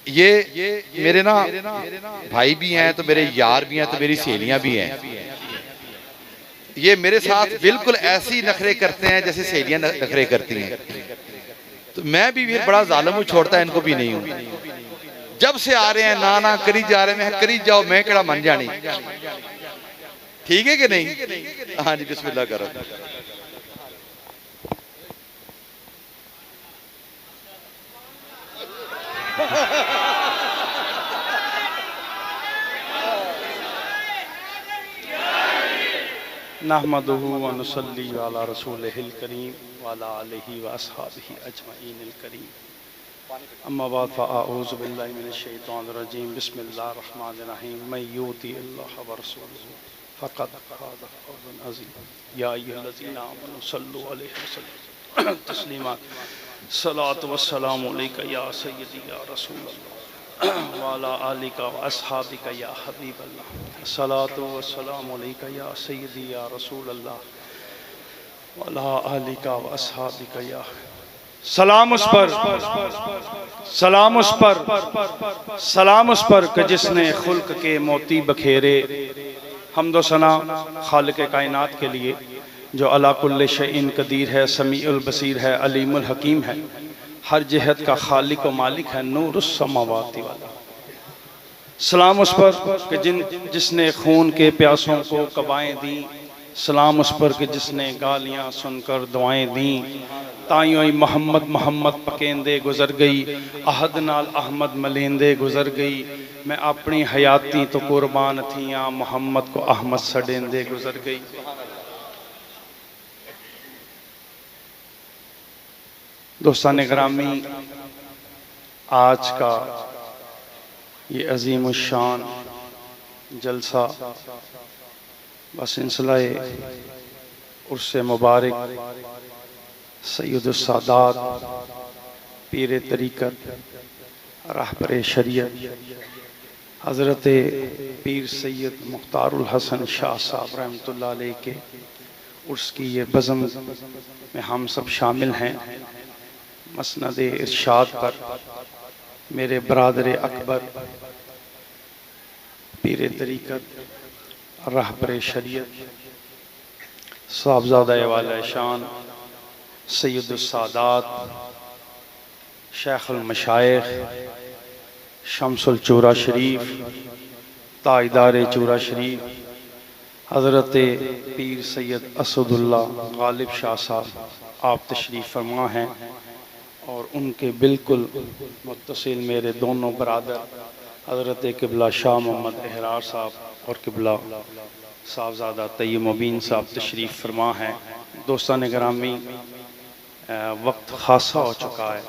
ये मेरे ना भाई भी हैं, तो मेरे यार भी हैं, तो मेरी सहेलियां भी हैं। ये मेरे साथ बिल्कुल ऐसी नखरे करते हैं जैसे सहेलियां नखरे करती हैं। तो मैं भी फिर बड़ा जालिम हूँ, छोड़ता इनको भी नहीं हूँ। जब से आ रहे हैं ना ना करी जा रहे हैं, करी जाओ, मैं केड़ा मन जानी। ठीक है कि नहीं? हाँ जी, बिस्मिल्लाह करो। नहमदुहु व नुसल्ली अला रसूलिहिल करीम व अला आलिहि व अस्हाबिहि अजमईनिल करीम। अम्मा बाद फ़अऊज़ु बिल्लाहि मिनश शैतानिर रजीम। बिस्मिल्लाहिर रहमानिर रहीम। मैं युतिइल्लाह व रसूलहु फ़क़द फ़ाज़ फ़ौज़न अज़ीम। या अय्युहल्लज़ीना आमनू सल्लु अलैहि वसल्लम तस्लीमा। सलातु व सलामु अलैका या सय्यदी या रसूल अल्लाह वाला आलिका व अस्हाबिका या हबीब अल्लाह। सलातु व सलामु अलैका या सय्यदी या रसूल अल्लाह वाला आलिका व अस्हाबिका या। सलाम उस पर, सलाम उस पर, सलाम उस पर कि जिसने खुल्क के मोती बखेरे। हम्दो सना खालिक कायनात के लिए जो अला कुल्ले शैइन कदीर है, समीउल बसीर है, अलीमुल हकीम है, हर जहत का खालिक व मालिक है, नूरुस समावाति वाला। सलाम उस पर कि जिसने खून के प्यासों को कबाएं दी। सलाम उस पर कि जिसने गालियां सुनकर दुआएं दी। ताइयों मोहम्मद मोहम्मद पकेंदे गुजर गई, अहद नाल अहमद मलेंदे गुजर गई। मैं अपनी हयाती तो कुर्बान थियां, मोहम्मद को अहमद सडेंदे गुजर गई। दोस्तान ग्रामी, आज का ये अजीम शान जलसा बसिलसिला उर्से मुबारक सैयदुस सादात पीर तरीक़त रहबर शरीयत हज़रत पीर सैयद मुख्तारुल हसन शाह साहब रहमतुल्लाह अलैह के उर्स की ये बज़म में हम सब शामिल हैं। मसनद इरशाद पर मेरे बरादर अकबर पीर तरीक़त रहबर शरीयत साहबज़ादा वाला शान सैयदुस सादात शेखुल मशाइख शम्सुल चूरा शरीफ ताजदार चूरा शरीफ हज़रत पीर सैयद असदुल्ला गालिब शाह साहब आप तशरीफ़ फरमा हैं। और उनके बिल्कुल मुत्तसिल मेरे दोनों बरादर हज़रत किबला शाह मोहम्मद एहरार साहब और किबला साहबज़ादा तय्यब मुबीन साहब तशरीफ़ फरमा हैं। दोस्तान ग्रामी, वक्त खासा हो चुका है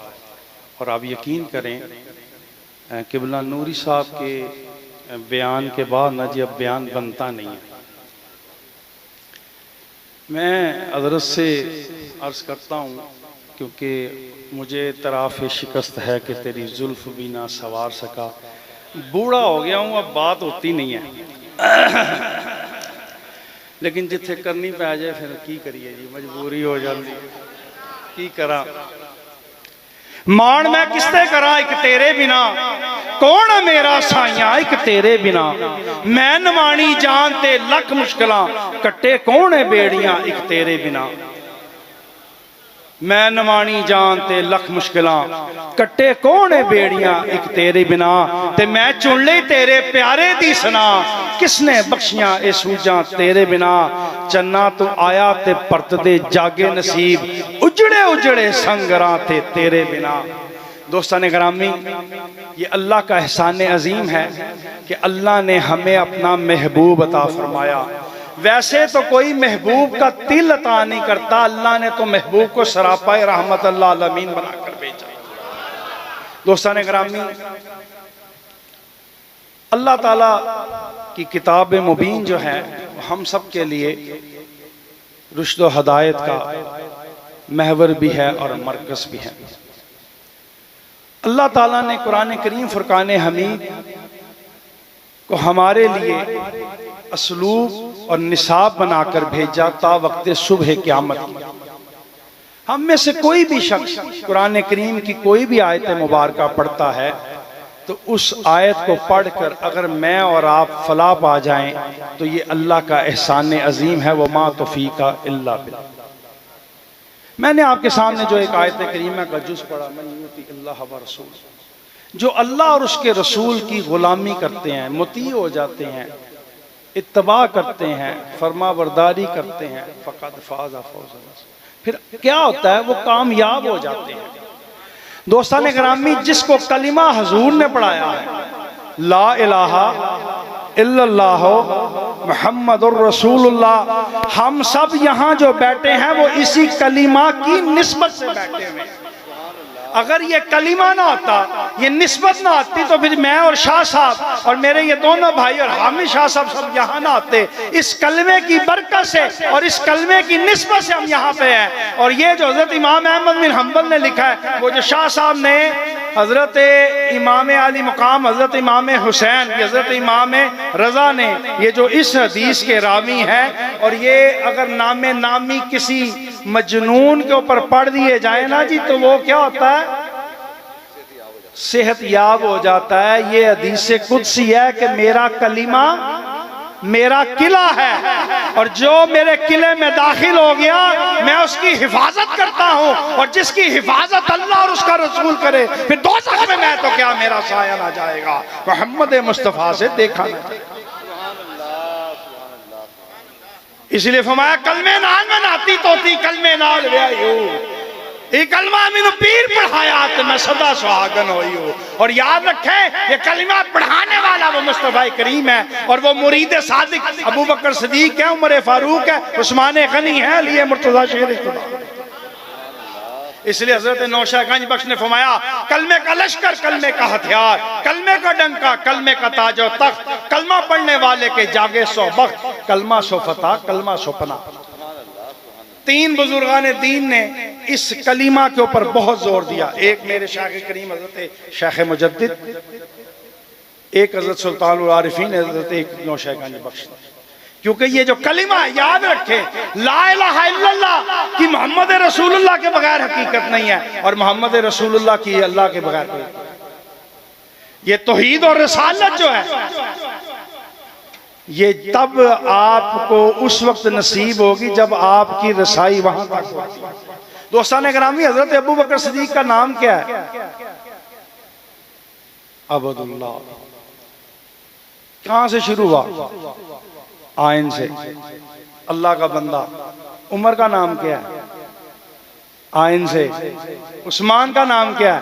और आप यकीन करें किबला नूरी साहब के बयान के बाद ना जी अब बयान बनता नहीं है। मैं हज़रत से अर्ज़ करता हूँ क्योंकि मुझे तराफ़ शिकस्त है कि तेरी जुल्फ़ भी ना सवार सका। बूढ़ा हो गया हूँ, अब बात होती नहीं है लेकिन जिथे करनी पै जाए फिर की करिए जी, मजबूरी हो जाती की करा। मान मैं किसते करा एक तेरे बिना, कौन है मेरा साइया एक तेरे बिना। मैं नवानी जान ते लख मुश्किलां, कट्टे कौन है बेड़ियां एक तेरे बिना। मैं नवानी जान ते लख मुश्किलां, कट्टे कौन है बेड़ियां एक तेरे बिना। ते मैं चुन ले तेरे प्यारे दी सना, किसने बख्शियां ए सूजां तेरे बिना। चन्ना तू आया ते परत दे जागे नसीब, उजड़े उजड़े संगरां ते तेरे बिना। दोस्तान ग्रामी, ये अल्लाह का एहसान अजीम है कि अल्लाह ने हमें अपना महबूब अता फरमाया। वैसे तो कोई महबूब का तिल अता नहीं करता, अल्लाह ने तो महबूब को सरापा रहमत अल्लाह आलमीन बनाकर भेजा। दोस्तान ग्रामी, अल्लाह ताला की किताब मुबीन जो है हम सब के लिए रुश्द व हदायत का महवर भी है और मरकज़ भी है। अल्लाह ताला ने कुरान करीम फुरकान हमीद को हमारे लिए असलूब और निसाब बनाकर भेजा ता वक्त सुबह क़यामत। हम में से कोई भी शख्स कुरान करीम की कोई भी आयत मुबारका पढ़ता है तो उस आयत को पढ़कर अगर मैं और आप फलाह पा जाएं तो ये अल्लाह का एहसान अजीम है। वो मा तौफीका इल्ला बिल्लाह। मैंने आपके सामने जो एक आयत करीमा का जुज़ पढ़ा, मन युती अल्लाह व रसूल, जो अल्लाह और उसके रसूल की गुलामी करते हैं, मुती हो जाते हैं, इत्तबा करते हैं, फरमा बरदारी करते हैं, फ़क़द फ़ाज़ फ़ौज़न। फिर क्या होता है? वो कामयाब हो जाते हैं। दोस्तान गिरामी, जिसको कलिमा हुजूर ने पढ़ाया है, ला इलाहा इल्लल्लाह मुहम्मदुर रसूलुल्लाह, हम सब यहाँ जो बैठे हैं वो इसी कलिमा की निस्बत से बैठे हुए हैं। अगर ये कलिमा ना होता, ये निस्बत ना आती, तो फिर मैं और शाह साहब और मेरे ये दोनों भाई और हामिद शाह साहब सब यहाँ ना आते। इस कलमे की बरकत से और इस कलमे की निस्बत से हम यहाँ पे हैं। और ये जो हजरत इमाम अहमद बिन हम्बल ने लिखा है, वो जो शाह साहब ने हजरत इमाम आली मुकाम हजरत इमाम हुसैन, हजरत इमाम रजा ने, ये जो इस हदीस के रावी हैं, और ये अगर नामे नामी किसी मजनून के ऊपर पढ़ दिए जाए ना जी, तो वो क्या होता है? सेहत याब हो जाता है। ये हदीस कुदसी है कि मेरा कलीमा मेरा किला है, और जो मेरे किले में दाखिल हो गया मैं उसकी हिफाजत करता हूँ, और जिसकी हिफाजत अल्लाह और उसका रसूल करे, फिर दोज़ख में मैं तो क्या, मेरा साया ना जाएगा। मोहम्मद मुस्तफ़ा से देखा ना जाएगा। इसलिए फरमाया कलमे नाल में नाती तोती कलमे नाल व्यायो, ये कलमा मैंने पीर पढ़ाया तो मैं सदा सुहागन हुई हूँ। और याद रखें, ये कलमा पढ़ाने वाला वो मुस्तफा करीम है, और वो मुरीद सादिक अबू बकर सिद्दीक है, उमर फारूक है, उस्मान गनी है, अली मुर्तज़ा शेर खुदा। इसलिए हजरत नौशाद गंज बख्श ने फरमाया, कलमे का लश्कर, कलमे का हथियार, कलमे का डंका, कलमे का ताज और तख्त, कलमा पढ़ने वाले के जागे सो बख्त, कलमा सो फतह, कलमा सो पना। तीन बुजुर्गान दीन ने इस कलीमा के ऊपर बहुत जोर दिया। एक मेरे शायख करीम हजरत शेख मुजद्दिद, एक हजरत सुल्तानुल आरिफीन, हजरत एक नौशाद गंज बख्श। क्योंकि ये जो कलिमा याद रखे, ला इलाहा इल्लल्लाह कि मोहम्मद रसूलुल्लाह के बगैर हकीकत नहीं है, और मोहम्मद रसूलुल्लाह की अल्लाह के बगैर कोई। ये तौहीद और रिसालत जो है, ये तब आपको उस वक्त नसीब होगी जब आपकी रसाई वहां तक होगी। दोस्तान गिरामी, हजरत अबू बकर सिद्दीक का नाम क्या है? अब्दुल्लाह। कहां से शुरू हुआ? आयन से, अल्लाह का बंदा। उमर का नाम क्या है? आयन से। उस्मान का नाम क्या है?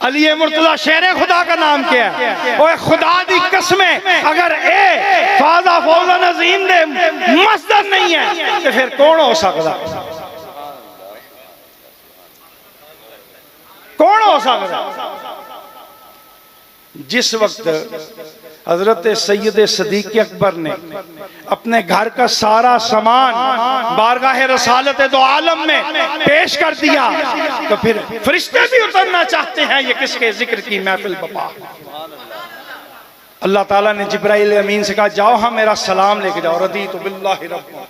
अली मुर्तज़ा शेर खुदा का नाम क्या है? ओए खुदा दी कसमें, अगर ए फाज़ा फौज़न अज़ीम दे मस्दर नहीं है तो फिर कौन हो सकता? कौन हो सकता? जिस वक्त हजरत सैयद सदीक अकबर ने अपने घर का सारा सामान बारगाह रसालत दो आलम में पेश कर दिया, तो फिर फरिश्ते भी उतरना चाहते हैं, ये किसके जिक्र की महफिल बपा। अल्लाह ताला ने जिब्राइल अमीन से कहा, जाओ हाँ मेरा सलाम लेके जाओ। रदीतु बिल्लाहि रब्बा,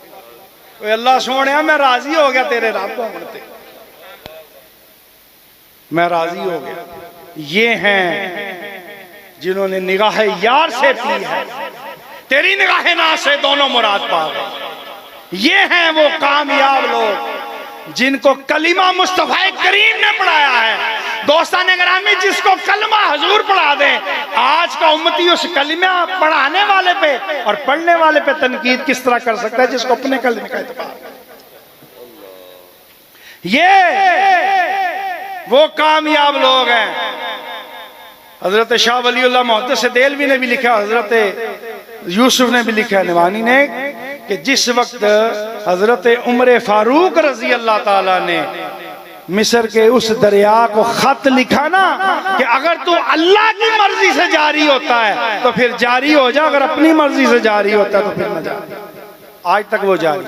अल्लाह सोने मैं राजी हो गया तेरे रब बनते, मैं राजी हो गया। ये हैं जिन्होंने निगाह यार से पी है, तेरी निगाह ना से दोनों मुराद पा गए। ये हैं वो कामयाब लोग जिनको कलिमा मुस्तफा करीम ने पढ़ाया है। दोस्तान गिरामी, जिसको कलमा हुजूर पढ़ा दे, आज का उम्मती उस कलिमा पढ़ाने वाले पे और पढ़ने वाले पे तनकीद किस तरह कर सकता है जिसको अपने कलिमे का इत्तेफाक। ये वो कामयाब लोग हैं। हजरत शाह वलीउल्लाह मुहद्दिस देलवी ने भी लिखा, हजरत यूसुफ ने भी लिखा, निवानी ने, कि जिस वक्त हजरत उमर फारूक रजी अल्लाह ताला ने मिस्र के उस दरिया को खत लिखा ना कि अगर तू अल्लाह की मर्जी से जारी होता है तो फिर जारी हो जा, अगर अपनी मर्जी से जारी होता है तो फिर न जा। आज तक वो जारी।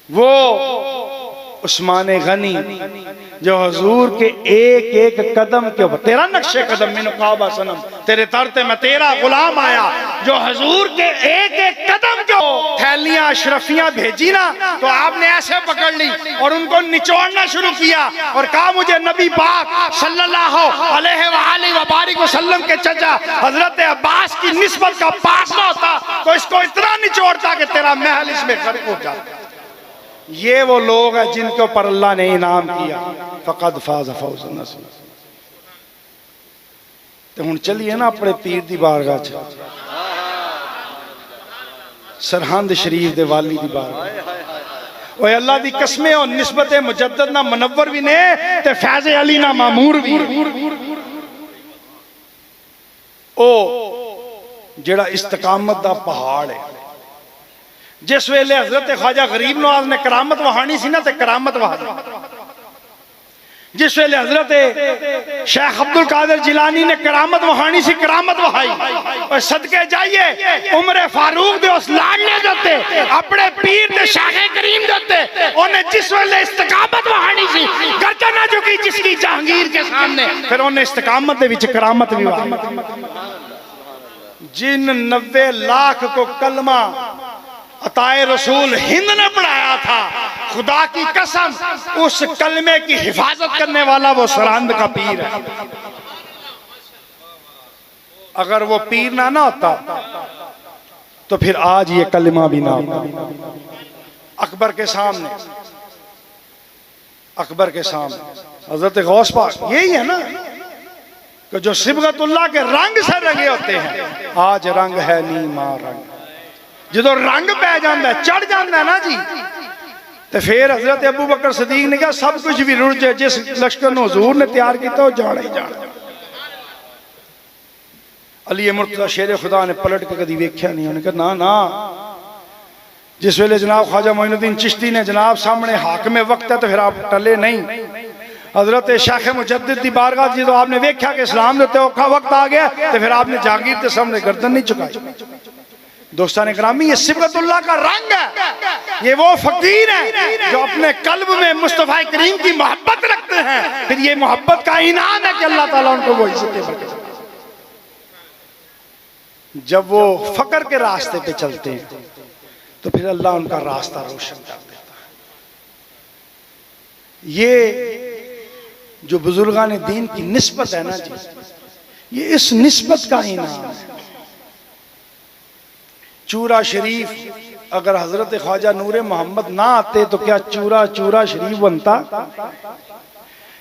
वो उस्मान गनी जो हुजूर के एक एक कदम के ऊपर, तेरा नक्शे कदम में नुकाबा सनम, तेरे तरते मैं तेरा गुलाम आया, जो हुजूर के एक एक कदम के थैले एहलियां अशरफियां भेजी ना तो आपने ऐसे पकड़ ली और उनको निचोड़ना शुरू किया और कहा मुझे नबी पाक सल्लल्लाहु अलैहि वसल्लम के चचा हजरत अब्बास की निस्बत का पास ना होता तो इसको इतना निचोड़ता कि तेरा महल इसमें गर्क हो जाता। ये वो लोग हैं जिनके ऊपर अल्लाह ने इनाम किया, फकद फाज़ फौज़न अज़ीम। तो हुण चलिए ना अपने पीर दी बारगाह च, सरहंद शरीफ दे वाली दी बारगाह। ओए अल्लाह दी कसमें और निस्बत मुजद्दद ना मुनव्वर भी ने ते फैज़ अली ना मामूर भी। ओ जेड़ा इस्तकामत दा पहाड़ है, जिस वेले हजरत ख्वाजा गरीब नवाज ने करामत वहानी सी ना ते करामत वहा, जिस वेले हजरत शेख अब्दुल कादिर जिलानी ने करामत वहानी सी करामत वहाई। और सदके जाइए उमर फारूक दे उस लाडले दते अपने पीर दे शेख करीम दते उन्हें जिस वेले इस्तकामत वहानी सी गर्दन ना झुकी जिसकी जहांगीर के सामने, फिर उन्हें इस्तकामत दे विच करामत भी वहाई। जिन 90 लाख को कलमा अताए रसूल हिंद ने पढ़ाया था, खुदा की कसम उस कलमे की हिफाजत करने वाला वो सरहंद का पीर है। अगर वो पीर ना होता तो फिर आज ये कलमा भी ना होता। अकबर के सामने, अकबर के सामने हजरत गौस पाक यही है ना कि जो सिबगतुल्लाह के रंग से रंगे होते हैं, आज रंग है नी मां रंग। जो रंग पै जाता चढ़ जाता ना जी, तो फिर हजरत अबू बकर सदीक ने कहा सब कुछ भी रुड़ जाए, जिस लश्कर हुजूर ने तैयार किया जाना ही जाना। अली मुर्तज़ा शेर खुदा ने पलट के कभी वेख्या नहीं, उन्होंने कहा ना ना। जिस वेले जनाब ख्वाजा मोइनुद्दीन चिश्ती ने जनाब सामने हाकिम वक्त है तो फिर आप टले नहीं। हजरत शेख मुजद्दिद दी बारगाह जो आपने वेख्या कि इस्लाम देते औखा वक्त आ गया तो फिर आपने जागीर के सामने गर्दन नहीं झुकाई। दोस्तान ग्रामी, ये सिबगतुल्लाह का रंग है। ये वो फकीर है जो अपने कल्ब में मुस्तफा करीम की मोहब्बत रखते हैं, फिर ये मोहब्बत का इनाम है कि अल्लाह ताला उनको वो इज्जत देता। जब वो फकर के रास्ते पे चलते हैं तो फिर अल्लाह उनका रास्ता रोशन कर देता है। ये जो बुजुर्गान दीन की निस्बत है ना जी, ये इस निस्बत का इनाम है। चूरा शरीफ अगर हजरत ख्वाजा नूरे मोहम्मद ना आते तो क्या चूरा चूरा शरीफ बनता?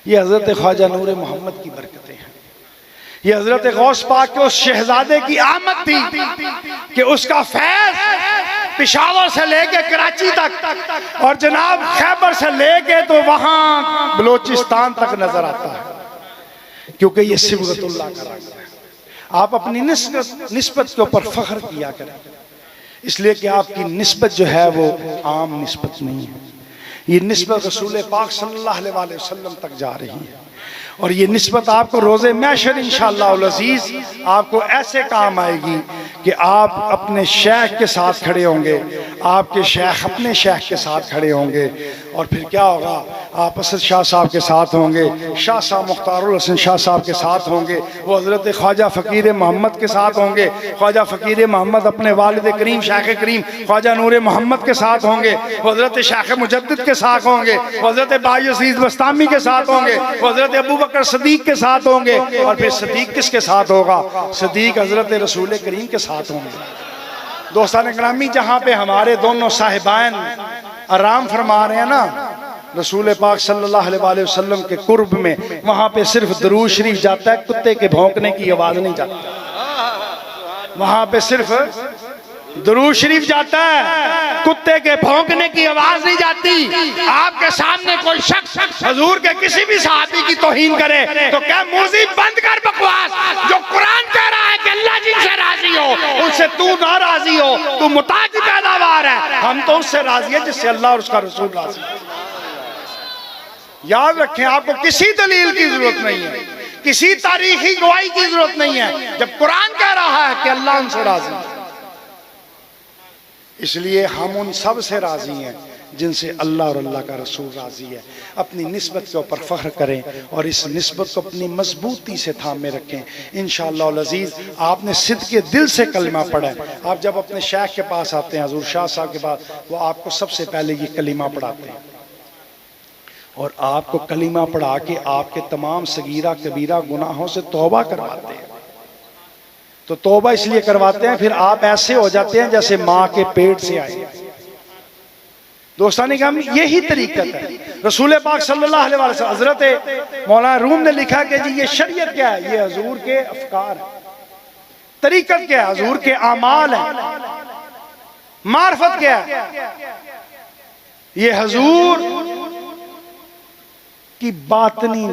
ये हजरत ख्वाजा नूरे मोहम्मद की बरकतें हैं। ये हजरत गौस पाक के उस शहजादे की आमद थी कि उसका फैज पेशावर से लेके कराची तक और जनाब खैबर से लेके तो वहां बलोचिस्तान तक नजर आता है, क्योंकि ये सिबगतुल्लाह का रंग है। आप अपनी निस्बत के ऊपर फख्र किया करें, इसलिए कि आपकी निस्बत जो है वो आम निस्बत नहीं है। ये निस्बत रसूल पाक सल्लल्लाहु अलैहि वसल्लम तक जा रही है और ये निस्बत आपको रोज़े महशर इंशाअल्लाह अज़ीज़ आपको ऐसे काम आएगी कि आप अपने शेख के साथ खड़े होंगे, आपके शेख अपने शेख के साथ खड़े होंगे और फिर क्या होगा, आप असद शाह साहब के साथ होंगे, शाह साहब मुख्तारुल हसन शाह साहब के साथ होंगे, वो हज़रत ख्वाजा फ़कीर मोहम्मद के साथ होंगे, ख्वाजा फ़कीर मोहम्मद अपने वालिद करीम शेख करीम ख्वाजा नूर मोहम्मद के साथ होंगे, हज़रत शेख मुजद्दिद के साथ होंगे, हज़रत बायज़ीद बस्तामी के साथ होंगे, हज़रत अबू बकर सदीक के साथ होंगे और फिर सदीक किसके साथ होगा? सदीक हज़रत रसूल करीम के साथ होंगे। दोस्तान ग्रामी, जहाँ पे हमारे दोनों साहिबान आराम फरमा रहे हैं ना रसूल पाक सल्लल्लाहु अलैहि वसल्लम के कुर्ब में, वहाँ पे सिर्फ दरूद शरीफ जाता है, कुत्ते के भौंकने की आवाज़ नहीं जाती। वहाँ पे सिर्फ दरूद शरीफ जाता है, कुत्ते के भौंकने की आवाज नहीं जाती। आपके सामने कोई शख्स हुजूर के किसी भी सहाबी की तौहीन करे तो क्या मुझे बंद कर बकवास। जो कुरान कह रहा है कि अल्लाह जिनसे राजी हो उनसे तू ना राजी हो, तू मुता की पैदावार है। हम तो उससे राजी है जिससे अल्लाह और उसका रसूल राजी है। याद रखें, आपको किसी दलील की जरूरत नहीं है, किसी तारीखी गवाही की जरूरत नहीं है। जब कुरान कह रहा है कि अल्लाह उनसे राजी है, इसलिए हम उन सब से राजी हैं जिनसे अल्लाह और अल्लाह का रसूल राजी है। अपनी निस्बत के ऊपर फ़ख्र करें और इस निस्बत को अपनी मजबूती से थामे रखें। इंशाअल्लाह अज़ीज़ आपने सिद्क़ के दिल से कलिमा पढ़ा है। आप जब अपने शेख के पास आते हैं, हज़ूर शाह साहब के पास, वो आपको सबसे पहले ये कलिमा पढ़ाते हैं और आपको कलिमा पढ़ा के आपके तमाम सगीरा कबीरा गुनाहों से तौबा करवाते हैं। तो तौबा इसलिए करवाते हैं, फिर आप ऐसे हो जाते हैं जैसे माँ के पेट से आए। दोस्तानी काम यही तरीकत है। रसूल पाक सल्लल्लाहु अलैहि वसल्लम, हजरत मौलाना रूम ने लिखा कि जी ये शरीयत क्या है, ये हजूर के अफकार है। तरीकत क्या है, हजूर के आमाल है। मार्फत क्या है, ये हजूर की बातनी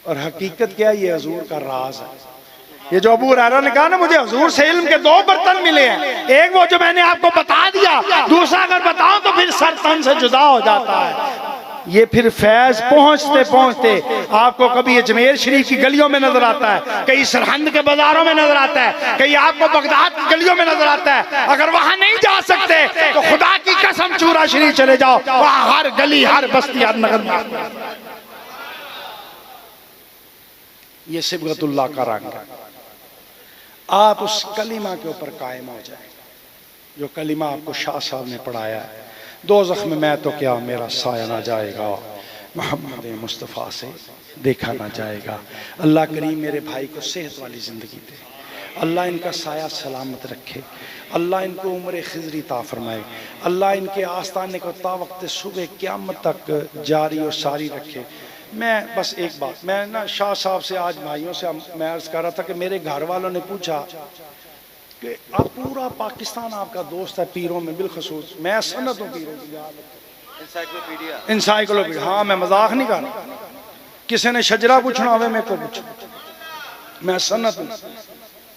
और हकीकत क्या है, ये हजूर का राज है। ये जो अबू हुरैरा ने कहा ना, मुझे हुजूर से इल्म के 2 बर्तन मिले हैं, एक वो जो मैंने आपको बता दिया, दूसरा अगर बताऊं तो फिर सर तन से जुदा हो जाता है। ये फिर फैज पहुंचते पहुंचते आपको कभी अजमेर शरीफ की गलियों में नजर आता है, कहीं सरहंद के बाजारों में नजर आता है, कहीं आपको बगदाद की गलियों में नजर आता है। अगर वहां नहीं जा सकते तो खुदा की कसम चूरा शरीफ चले जाओ, वहां हर गली हर बस्ती हर नगर, ये सिबगतुल्लाह का रंग है। आप उस कलिमा के ऊपर कायम हो जाए जो कलिमा आपको शाह साहब ने पढ़ाया है। दोज़ख में मैं तो क्या, मेरा साया ना जाएगा, मोहम्मद मुस्तफ़ा से देखा ना जाएगा। अल्लाह करीम मेरे भाई को सेहत वाली ज़िंदगी दे, अल्लाह इनका साया सलामत रखे, अल्लाह इनको उम्र खिजरी ता फरमाए, अल्लाह इनके आस्ताने को ता वक्त सुबह क़यामत तक जारी और सारी रखे। मैं बस एक बात, मैं ना शाह साहब से आज भाइयों से मैं अर्ज कर रहा था कि मेरे घर वालों ने पूछा कि आप पूरा पाकिस्तान आपका दोस्त है पीरों में, बिलखसूस मैं सनत हूँ पीरों की, इंसाइक्लोपीडिया। हाँ मैं मजाक नहीं कर रहा, किसी ने शजरा पूछना हो मेरे को पूछो, मैं सनत हूँ।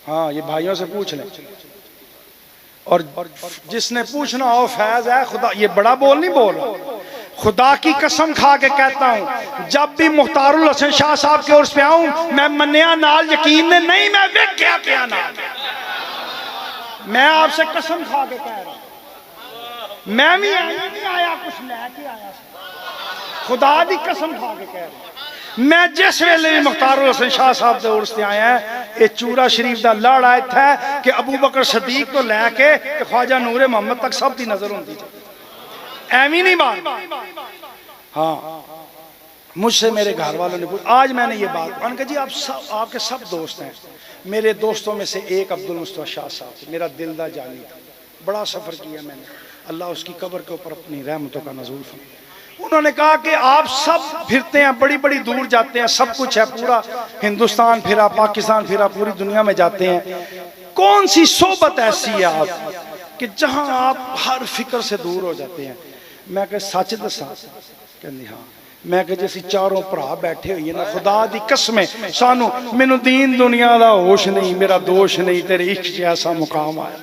हाँ ये भाइयों से पूछ लें, और जिसने पूछना हो फैज है खुदा, ये बड़ा बोल नहीं बोल रहा, खुदा की कसम खा के कहता हूं, जब भी मुख्तारुल हसन शाह साहब के उर्स पे आऊं मैं मन्या नाल यकीन ने नहीं, मैं वेख्या क्या ना, मैं आपसे कसम खा के कह रहा हूं, मैं भी नहीं आया कुछ लेके आया, खुदा की कसम खा के कह रहा हूं। मैं जिस वेले भी मुख्तारुल हसन शाह साहब के उर्स पे आया है, ये चूरा शरीफ का लड़ आया था कि अबू बकर सदीक तो लैके ख्वाजा नूरे मोहम्मद तक सब की नजर होती थी, एवी नहीं बात। हाँ मुझसे मेरे घर वालों ने पूछा, आज मैंने ये बात, उन्होंने कहा जी आप सब, आपके सब दोस्त हैं। मेरे दोस्तों में से एक अब्दुल मुस्तफा शाह साहब मेरा दिल दा जानी था, बड़ा सफ़र किया मैंने, अल्लाह उसकी कब्र के ऊपर अपनी रहमतों का नज़ूल फरमाए। उन्होंने कहा कि आप सब फिरते हैं, बड़ी बड़ी दूर जाते हैं, सब कुछ है, पूरा हिंदुस्तान फिरा, पाकिस्तान फिरा, पूरी दुनिया में जाते हैं, कौन सी सोबत ऐसी है आप कि जहां आप हर फिक्र से दूर हो जाते हैं? मैं कह सच दसा, कहती हाँ। मैं कह जैसी चारों भरा बैठे हुई ना, खुदा दी कसम सानू, मैनू दीन दुनिया का होश नहीं, मेरा दोष नहीं, तेरे इश्क से ऐसा मुकाम आया।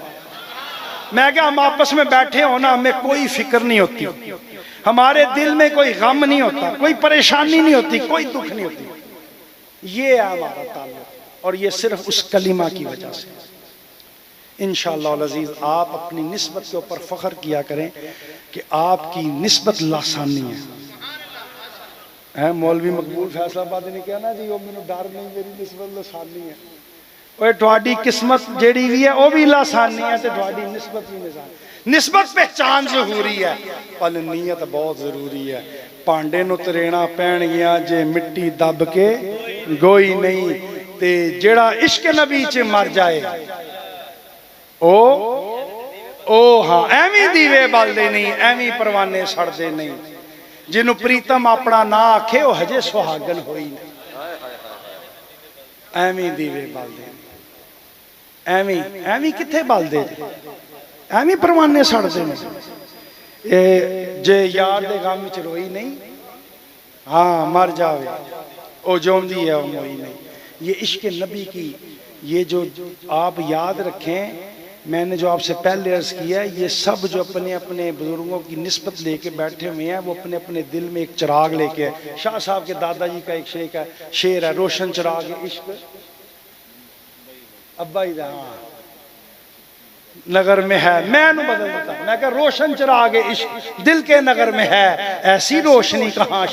मैं क्या, हम आपस में बैठे हो ना, हमें कोई फिक्र नहीं होती, हमारे दिल में कोई गम नहीं होता, कोई परेशानी नहीं होती, कोई दुख नहीं होती, ये है हमारा ताल्लुक, और ये सिर्फ उस कलिमा की वजह से। इंशाअल्लाह अज़ीज़ आप अपनी निस्बत के ऊपर फ़ख्र किया करें कि आपकी निस्बत लासानी है। मौलवी मकबूल फैसलाबाद ने कहा ना जी, वो मैनू डर नहीं, मेरी निस्बत लासानी है। और थोड़ी किस्मत जेड़ी भी है वो भी लासानी है, तो थोड़ी निस्बत भी लासानी। निस्बत पहचान जरूरी है, पर नीयत बहुत जरूरी है। भांडे नूं तरेना पैण गया जे मिट्टी दब के गोई नहीं, ते जेड़ा इश्क नबी च मर जाए ओ हाँ एवं दीवे बलदे नहीं, एवं परवाने सड़ते नहीं। जिन्हों प्रीतम अपना ना आखे वो हजे सुहागन होई नहीं, एवं दीवे बलदे, एवं एवं किथे बलदे, एवं परवाने सड़ते हैं। जे यार दे गम च रोई नहीं, हाँ मर जावे ओ जोंदी है, वो मोई नहीं। ये इश्क नबी की, ये जो आप याद रखें, मैंने जो आपसे पहले अर्ज किया, ये सब जो अपने अपने बुजुर्गों की निस्बत लेके बैठे हुए हैं, वो अपने अपने दिल में एक चिराग लेके है। शाह साहब के दादाजी का एक शेर है, रोशन चिराग इश्क अब्बा ही दा, नगर में है, मैं बदल देता, मैं क्या रोशन चिराग इश्क दिल के नगर में है, ऐसी रोशनी कहाँ